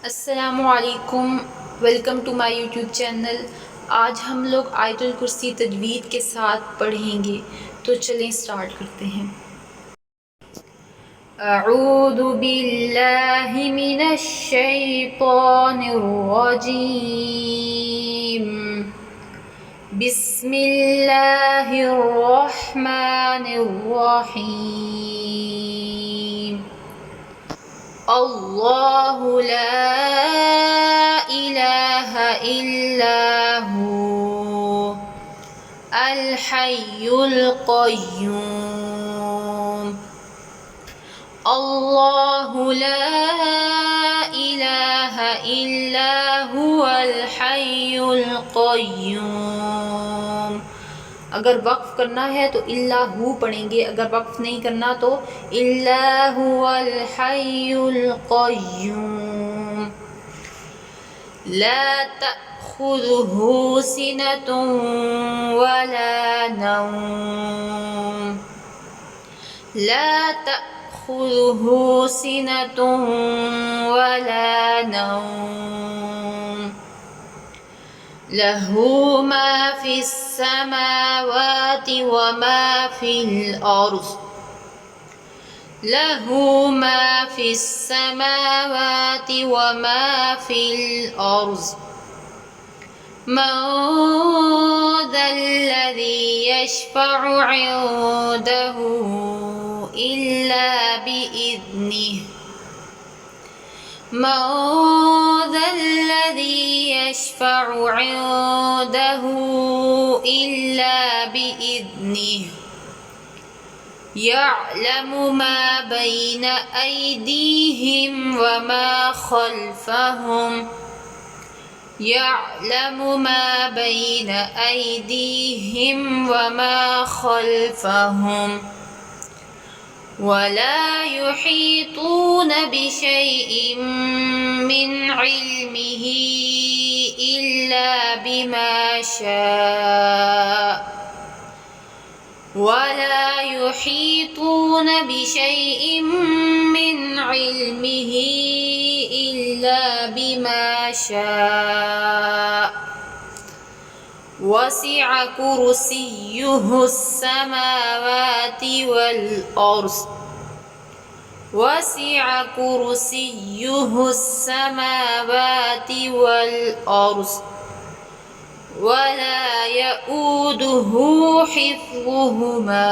अस्सलामुअलैकुम, welcome to my YouTube channel. आज हम लोग आयतुल कुर्सी तजवीद के साथ पढ़ेंगे, तो चलें स्टार्ट करते हैं। अऊज़ु बिल्लाहि मिनश शैतानिर रजीम। बिस्मिल्लाहिर रहमानिर रहीम। अल्लाहु ला इलाहा इल्ला हु अल हय्युल क़य्यूम। अल्लाहु ला इलाहा इल्ला हुवल हय्युल क़य्यूम। अगर वक्फ़ करना है तो इल्लाहु पढ़ेंगे, अगर वक्फ़ नहीं करना तो इल्लाहुल हय्युल क़य्यूम। ला तअख़ुज़ुहु सिनतुन वला नौम। ला तअख़ुज़ुहु सिनतुन वला नौम। लहू मा फिस समावाति व मा फिल अर्ज़। लहू मा फिस समावाति व मा फिल अर्ज़। मन ज़ल्लज़ी यशफ़अु इंदहु इल्ला बिइज़्निहि। मन ज़ल्लज़ी यशफ़अु इंदहु इल्ला बिइज़्निहि। यअलमु मा बैन अयदीहिम व मा खल्फ़हुम। यअलमु मा बैन अयदीहिम व मा खल्फ़हुम। वला युहीतून बिशैइन मिन इल्मिही इल्ला बिमा शाअ। वला युहीतून बिशैइन मिन इल्मिही इल्ला बिमा शाअ। वसिअ कुर्सियुहुस समावाति वल अर्ज़। वसिअ कुर्सियुहुस समावाति वल अर्ज़। वला यऊदुहु हिफ्ज़ुहुमा।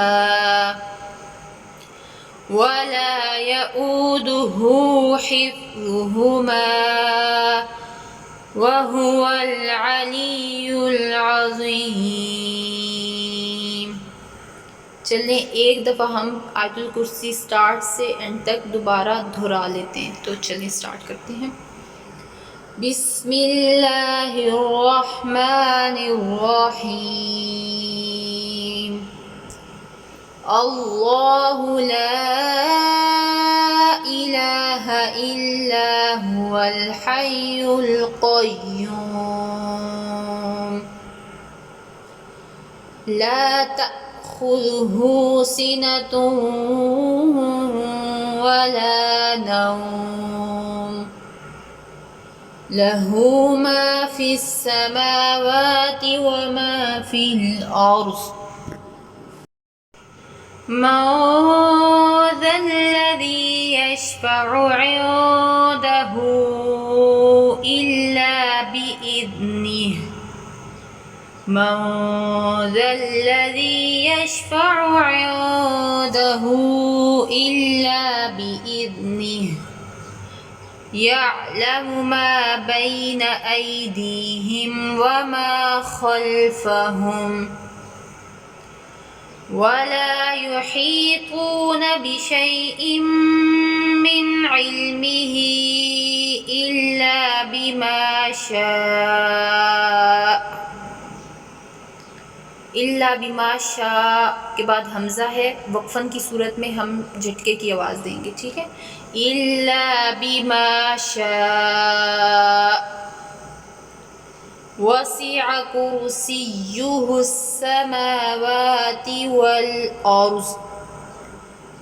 वला यऊदुहु हिफ्ज़ुहुमा वहुवल अलियुल अज़ीम। चलें एक दफ़ा हम आयतुल कुर्सी स्टार्ट से एंड तक दोबारा दोहरा लेते हैं, तो चलें स्टार्ट करते हैं। बिस्मिल्लाहिर रहमानिर रहीम। अल्लाहु ला इलाहा इल्ला हुवल हय्युल क़य्यूम। ला तअख़ुज़ुहु सिनतुन वला नौम। लहू मा फिस समावाति व मा फिल अर्ज़। मन ज़ल्लज़ी यशफ़अु इंदहु इल्ला बिइज़्निहि। मन ज़ल्लज़ी यशफ़अु इंदहु इल्ला बिइज़्निहि। यअलमु मा बैन अयदीहिम व मा खल्फ़हुम। वला युहीतून बिशैइन मिन इल्मिही इल्ला बिमा शाअ। इल्ला बिमा शाअ के बाद हमज़ा है, वक्फ़न की सूरत में हम झटके की आवाज़ देंगे, ठीक है। इल्ला बिमा शाअ। वसिअ कुर्सियुहुस समावाति वल अर्ज़।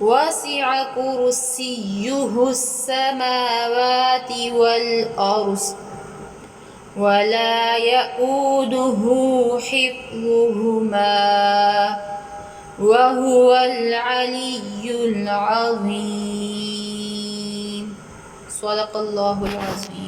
वसिअ कुर्सियुहु अस्समावाति वल अर्ज़ वला यऊदुहु हिफ्ज़ुहुमा वहुवल अलिय्युल अज़ीम। सदक़ल्लाहुल अज़ीम।